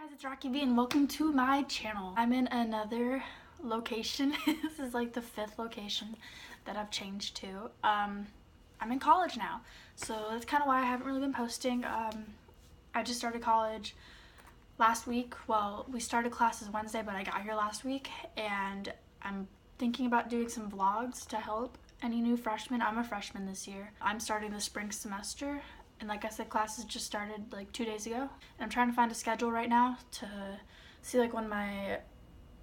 Guys, it's Rocky V and welcome to my channel. I'm in another location. This is like the 5th location that I've changed to. I'm in college now, so that's kind of why I haven't really been posting. I just started college last week. Well, we started classes Wednesday, but I got here last week, and I'm thinking about doing some vlogs to help any new freshmen. I'm a freshman this year. I'm starting the spring semester. And like I said, classes just started like 2 days ago. And I'm trying to find a schedule right now to see like when my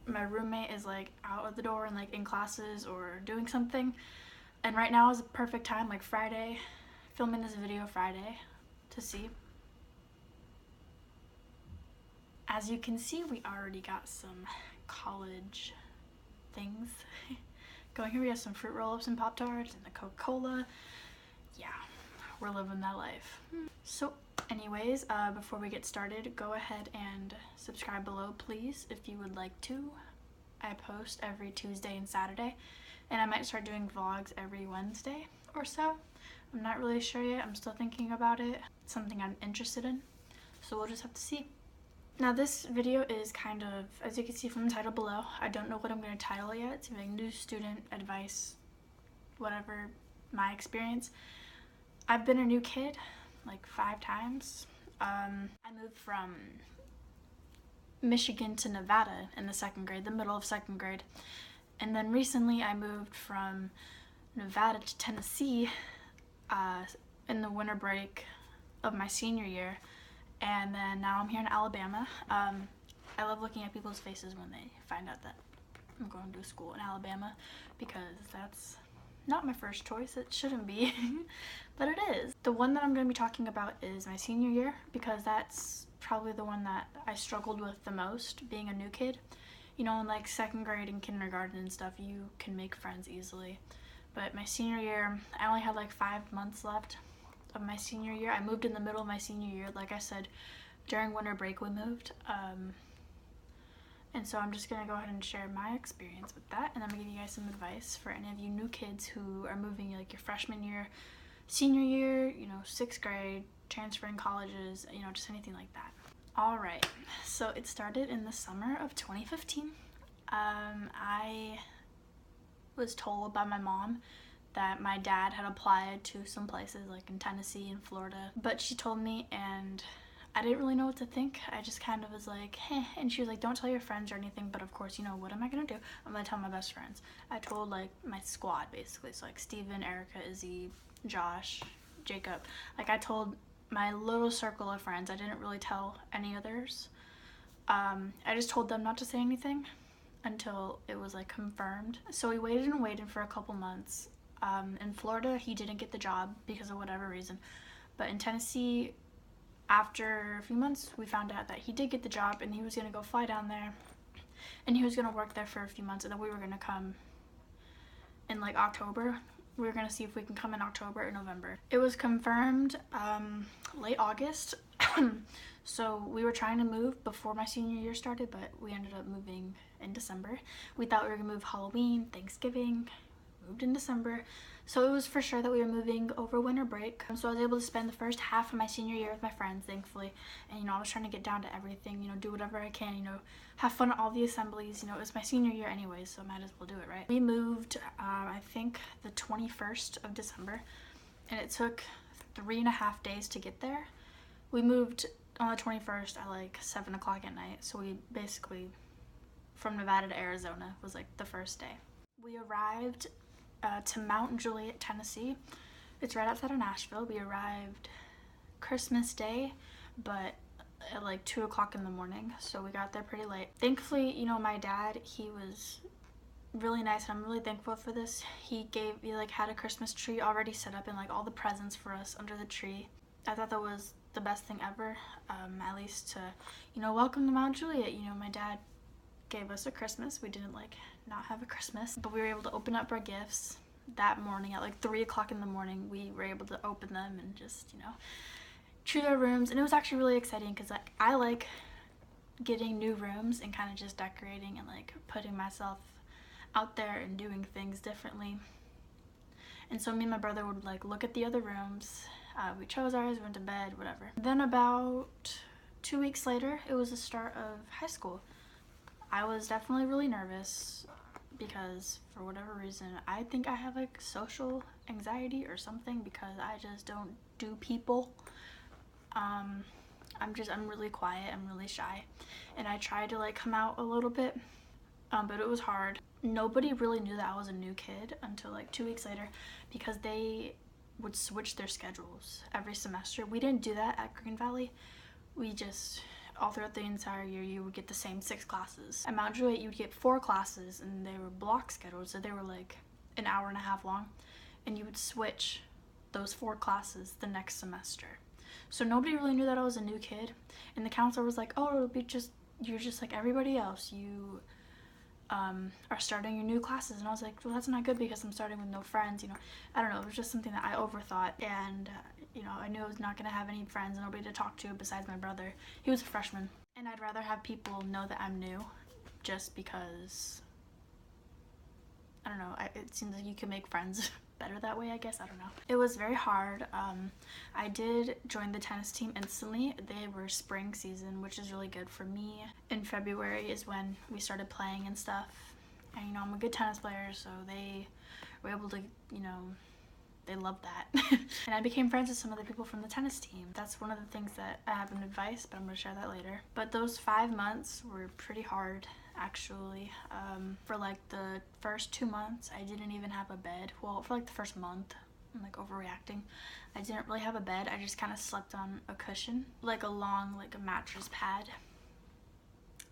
roommate is like out of the door and like in classes or doing something. And right now is a perfect time, like Friday, filming this video Friday to see. As you can see, we already got some college things going here. We have some fruit roll-ups and Pop-Tarts and the Coca-Cola. Yeah. We're living that life. So anyways, before we get started, go ahead and subscribe below, please, if you would like to. I post every Tuesday and Saturday, and I might start doing vlogs every Wednesday or so. I'm not really sure yet. I'm still thinking about it. It's something I'm interested in, so we'll just have to see. Now this video is kind of, as you can see from the title below, I don't know what I'm going to title it yet. It's like new student advice, whatever, my experience. I've been a new kid like 5 times. I moved from Michigan to Nevada in the 2nd grade, the middle of 2nd grade. And then recently I moved from Nevada to Tennessee in the winter break of my senior year. And then now I'm here in Alabama. I love looking at people's faces when they find out that I'm going to school in Alabama, because that's not my first choice. It shouldn't be, but it is. The one that I'm going to be talking about is my senior year, because that's probably the one that I struggled with the most, being a new kid. You know, in like 2nd grade and kindergarten and stuff, you can make friends easily. But my senior year, I only had like 5 months left of my senior year. I moved in the middle of my senior year. Like I said, during winter break we moved. And so I'm just going to go ahead and share my experience with that, and I'm going to give you guys some advice for any of you new kids who are moving like your freshman year, senior year, you know, 6th grade, transferring colleges, you know, just anything like that. Alright, so it started in the summer of 2015. I was told by my mom that my dad had applied to some places like in Tennessee and Florida, but she told me and I didn't really know what to think. I just kind of was like, hey, and she was like, don't tell your friends or anything, but of course, you know, what am I gonna do? I'm gonna tell my best friends. I told like my squad basically, so like Steven, Erica, Izzy, Josh, Jacob. Like I told my little circle of friends. I didn't really tell any others. I just told them not to say anything until it was like confirmed. So we waited and waited for a couple months. In Florida, he didn't get the job because of whatever reason, but in Tennessee, after a few months, we found out that he did get the job, and he was going to go fly down there, and he was going to work there for a few months, and then we were going to come in like October. We were going to see if we can come in October or November. It was confirmed late August, so we were trying to move before my senior year started, but we ended up moving in December. We thought we were going to move Halloween, Thanksgiving, moved in December. So it was for sure that we were moving over winter break. So I was able to spend the first half of my senior year with my friends, thankfully. And, you know, I was trying to get down to everything, you know, do whatever I can, you know, have fun at all the assemblies. You know, it was my senior year anyway, so I might as well do it, right? We moved, I think, the 21st of December, and it took 3.5 days to get there. We moved on the 21st at like 7 o'clock at night, so we basically, from Nevada to Arizona, was like the first day. We arrived to Mount Juliet, Tennessee. It's right outside of Nashville. We arrived Christmas Day, but at like 2 o'clock in the morning, so we got there pretty late. Thankfully, you know, my dad, he was really nice, and I'm really thankful for this. He like had a Christmas tree already set up and like all the presents for us under the tree. I thought that was the best thing ever, at least to, you know, welcome to Mount Juliet. You know, my dad gave us a Christmas. We didn't like not have a Christmas, but we were able to open up our gifts that morning at like 3 o'clock in the morning. We were able to open them and just, you know, choose our rooms, and it was actually really exciting because like I like getting new rooms and kind of just decorating and like putting myself out there and doing things differently. And so me and my brother would like look at the other rooms. We chose ours, went to bed, whatever. Then about 2 weeks later, it was the start of high school. I was definitely really nervous because for whatever reason, I think I have like social anxiety or something because I just don't do people. I'm really quiet, I'm really shy, and I tried to like come out a little bit, but it was hard. Nobody really knew that I was a new kid until like 2 weeks later because they would switch their schedules every semester. We didn't do that at Green Valley. We just, all throughout the entire year, you would get the same 6 classes. At Mount Juliet, you would get 4 classes, and they were block scheduled, so they were like an hour and a half long, and you would switch those 4 classes the next semester. So nobody really knew that I was a new kid, and the counselor was like, oh, you're just like everybody else. You are starting your new classes. And I was like, well, that's not good because I'm starting with no friends, I don't know, it was just something that I overthought, and I knew I was not going to have any friends and nobody to talk to besides my brother. He was a freshman, and I'd rather have people know that I'm new just because, I don't know, it seems like you can make friends better that way, I guess. I don't know. It was very hard. I did join the tennis team instantly. They were spring season, which is really good for me. In February is when we started playing and stuff. And I'm a good tennis player, so they were able to, they loved that. And I became friends with some of the people from the tennis team. That's one of the things that I have in advice, but I'm going to share that later. But those 5 months were pretty hard, actually. For like the first 2 months, I didn't even have a bed. Well, for like the first month, I'm like overreacting. I didn't really have a bed. I just kind of slept on a cushion, like a long, like a mattress pad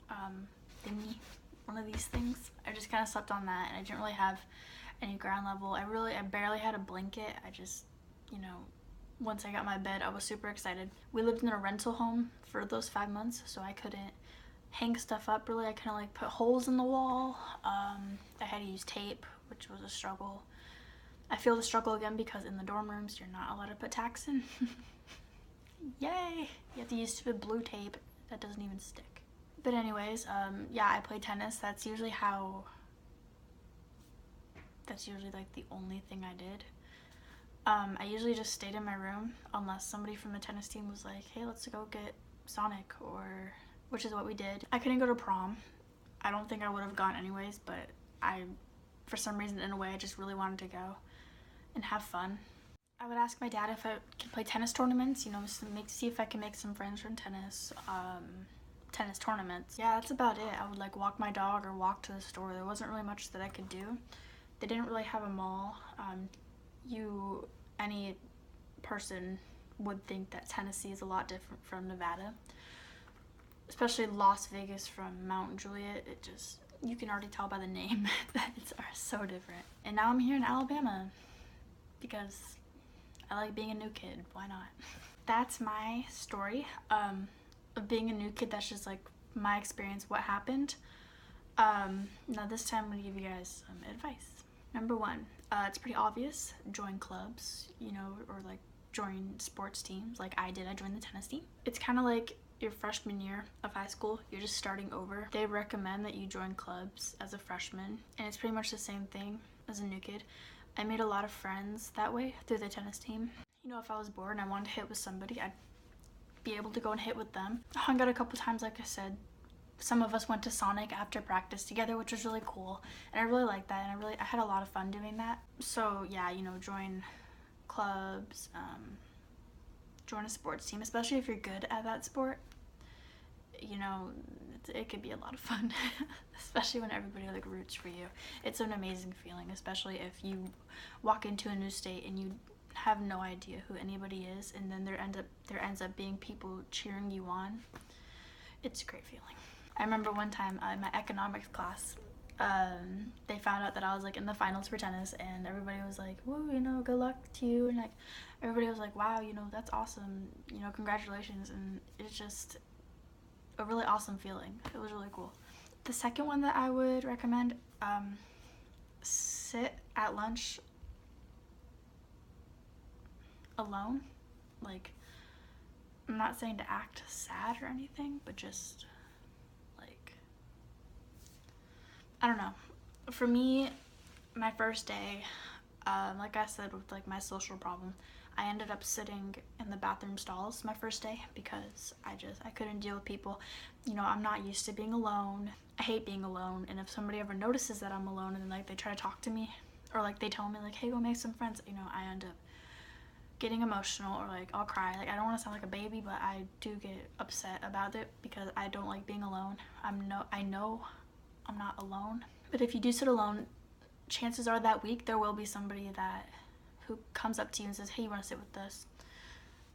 thingy, one of these things. I just kind of slept on that, and I didn't really have any ground level. I barely had a blanket. I just, once I got my bed, I was super excited. We lived in a rental home for those 5 months, so I couldn't hang stuff up really. I kind of like put holes in the wall. I had to use tape, which was a struggle. I feel the struggle again because in the dorm rooms, you're not allowed to put tacks in. Yay! You have to use stupid blue tape that doesn't even stick. But anyways, yeah, I play tennis. That's usually like the only thing I did. I usually just stayed in my room unless somebody from the tennis team was like, hey, let's go get Sonic, which is what we did. I couldn't go to prom. I don't think I would have gone anyways, but for some reason, in a way, I just really wanted to go and have fun. I would ask my dad if I could play tennis tournaments, see if I can make some friends from tennis tournaments. Yeah, that's about it. I would like walk my dog or walk to the store. There wasn't really much that I could do. They didn't really have a mall. Any person would think that Tennessee is a lot different from Nevada, especially Las Vegas from Mount Juliet. You can already tell by the name that it's so different. And now I'm here in Alabama because I like being a new kid. Why not? That's my story of being a new kid. That's just like my experience, what happened. Now this time I'm going to give you guys some advice. Number 1, it's pretty obvious. Join clubs, or like join sports teams like I did. I joined the tennis team. It's kind of like your freshman year of high school. You're just starting over. They recommend that you join clubs as a freshman, and it's pretty much the same thing as a new kid. I made a lot of friends that way through the tennis team. If I was bored and I wanted to hit with somebody, I'd be able to go and hit with them. I hung out a couple times, like I said. Some of us went to Sonic after practice together, which was really cool, and I really liked that, and I had a lot of fun doing that. So yeah, join clubs, join a sports team, especially if you're good at that sport. It could be a lot of fun, especially when everybody like roots for you. It's an amazing feeling, especially if you walk into a new state and you have no idea who anybody is, and then there ends up being people cheering you on. It's a great feeling. I remember one time in my economics class, they found out that I was like in the finals for tennis, and everybody was like, woo, good luck to you, and like everybody was like, wow, that's awesome, congratulations. And it's just a really awesome feeling. It was really cool. The second one that I would recommend, sit at lunch alone. Like, I'm not saying to act sad or anything, but just like, I don't know. For me, my first day, like I said, with like my social problem, I ended up sitting in the bathroom stalls my first day because I couldn't deal with people. You know, I'm not used to being alone. I hate being alone, and if somebody ever notices that I'm alone and then, like, they try to talk to me, or like they tell me like, hey, go make some friends, you know, I end up getting emotional, or like I'll cry. Like, I don't want to sound like a baby, but I do get upset about it because I don't like being alone. I know I'm not alone, but if you do sit alone, chances are that week there will be somebody who comes up to you and says, hey, you want to sit with us?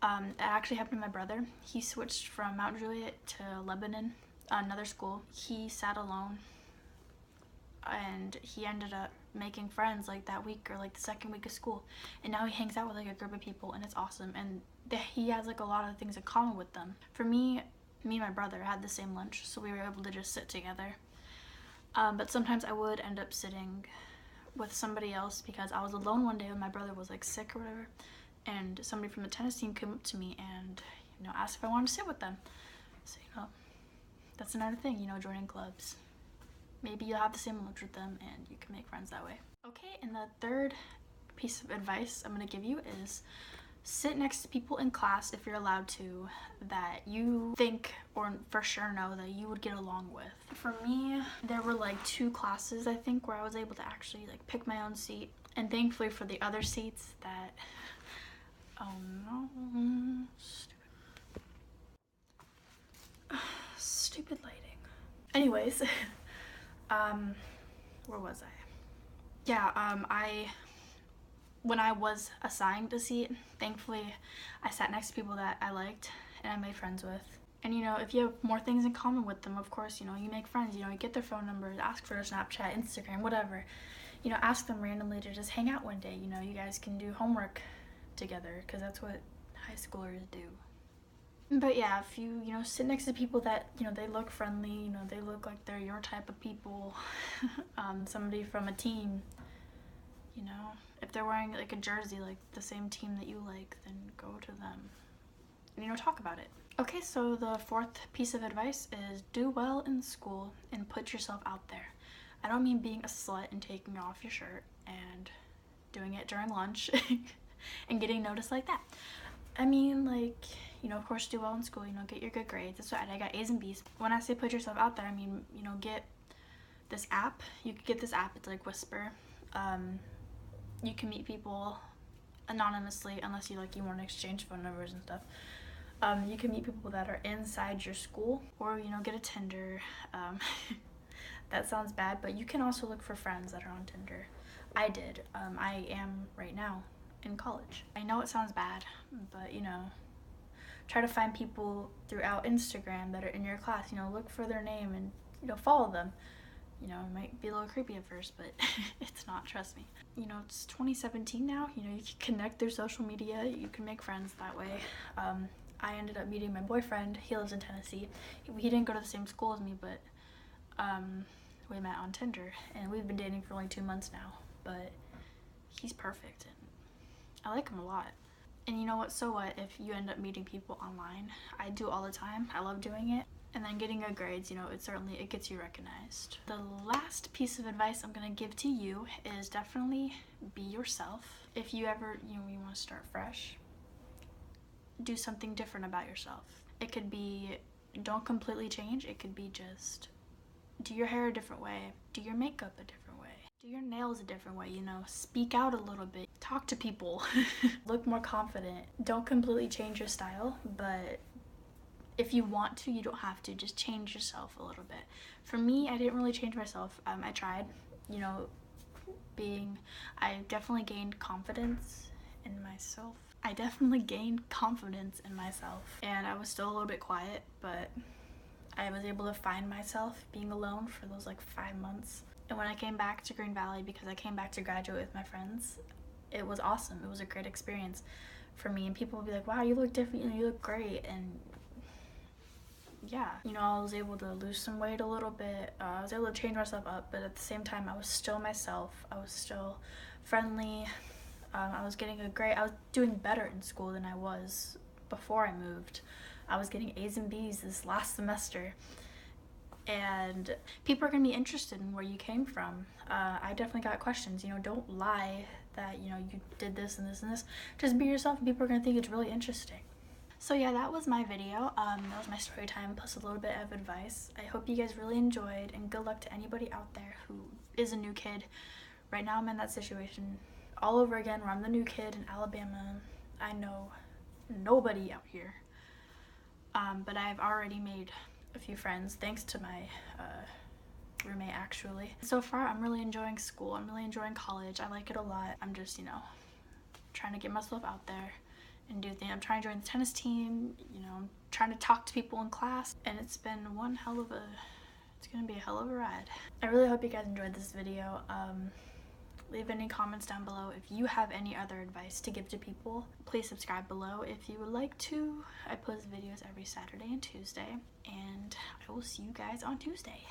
It actually happened to my brother. He switched from Mount Juliet to Lebanon, another school. He sat alone, and he ended up making friends like that week, or like the second week of school, and now he hangs out with like a group of people, and it's awesome, and he has like a lot of things in common with them. For me and my brother had the same lunch, so we were able to just sit together. But sometimes I would end up sitting with somebody else because I was alone one day when my brother was like sick or whatever, and somebody from the tennis team came up to me and, you know, asked if I wanted to sit with them. So, you know, that's another thing, you know, joining clubs. Maybe you'll have the same lunch with them and you can make friends that way. Okay, and the third piece of advice I'm going to give you is sit next to people in class, if you're allowed to, that you think or for sure know that you would get along with. For me, there were like 2 classes, I think, where I was able to actually like pick my own seat, and thankfully for the other seats that, oh no, stupid lighting. Anyways, where was I? Yeah, when I was assigned a seat, thankfully I sat next to people that I liked and I made friends with. And, you know, if you have more things in common with them, of course, you know, you make friends, you know, you get their phone numbers, ask for their Snapchat, Instagram, whatever. You know, ask them randomly to just hang out one day. You know, you guys can do homework together, because that's what high schoolers do. But yeah, if you know, sit next to people that, you know, they look friendly, you know, they look like they're your type of people, somebody from a team, you know, if they're wearing like a jersey like the same team that you like, then go to them and, you know, talk about it. Okay, so the 4th piece of advice is do well in school and put yourself out there. I don't mean being a slut and taking off your shirt and doing it during lunch and getting noticed like that. I mean, like, you know, of course, do well in school, you know, get your good grades. That's what I got, A's and B's. When I say put yourself out there, I mean, you know, get this app. You could get this app, it's like Whisper. You can meet people anonymously, unless you want to exchange phone numbers and stuff. You can meet people that are inside your school, or, you know, get a Tinder. That sounds bad, but you can also look for friends that are on Tinder. I did. I am right now in college. I know it sounds bad, but, you know, try to find people throughout Instagram that are in your class. You know, look for their name and, you know, follow them. You know, it might be a little creepy at first, but it's not, trust me. You know, it's 2017 now. You know, you can connect through social media. You can make friends that way. I ended up meeting my boyfriend. He lives in Tennessee. He didn't go to the same school as me, but we met on Tinder, and we've been dating for only 2 months now, but he's perfect, and I like him a lot. And you know what, so what if you end up meeting people online? I do all the time. I love doing it. And then getting good grades, you know, it gets you recognized. The last piece of advice I'm gonna give to you is definitely be yourself. If you ever, you know, you want to start fresh, do something different about yourself. It could be, don't completely change. It could be just do your hair a different way, do your makeup a different way, do your nails a different way, you know, speak out a little bit, talk to people, look more confident. Don't completely change your style, but if you want to, you don't have to. Just change yourself a little bit. For me, I didn't really change myself. I tried, you know, I definitely gained confidence in myself. And I was still a little bit quiet, but I was able to find myself being alone for those like 5 months. And when I came back to Green Valley, because I came back to graduate with my friends, it was awesome. It was a great experience for me. And people would be like, wow, you look different, you know, you look great. And yeah, you know, I was able to lose some weight a little bit. I was able to change myself up, but at the same time, I was still myself. I was still friendly. I was getting a grade. I was doing better in school than I was before I moved. I was getting A's and B's this last semester. and people are going to be interested in where you came from. I definitely got questions. You know, don't lie that, you know, you did this and this and this. Just be yourself and people are gonna think it's really interesting. So yeah, that was my video. That was my story time plus a little bit of advice. I hope you guys really enjoyed, and good luck to anybody out there who is a new kid. Right now I'm in that situation all over again where I'm the new kid in Alabama. I know nobody out here. But I've already made a few friends thanks to my roommate actually. So far I'm really enjoying school. I'm really enjoying college. I like it a lot. I'm just, you know, trying to get myself out there and do things. I'm trying to join the tennis team, you know, I'm trying to talk to people in class, and it's been it's gonna be a hell of a ride. I really hope you guys enjoyed this video. Leave any comments down below. If you have any other advice to give to people, please subscribe below if you would like to. I post videos every Saturday and Tuesday, and I will see you guys on Tuesday.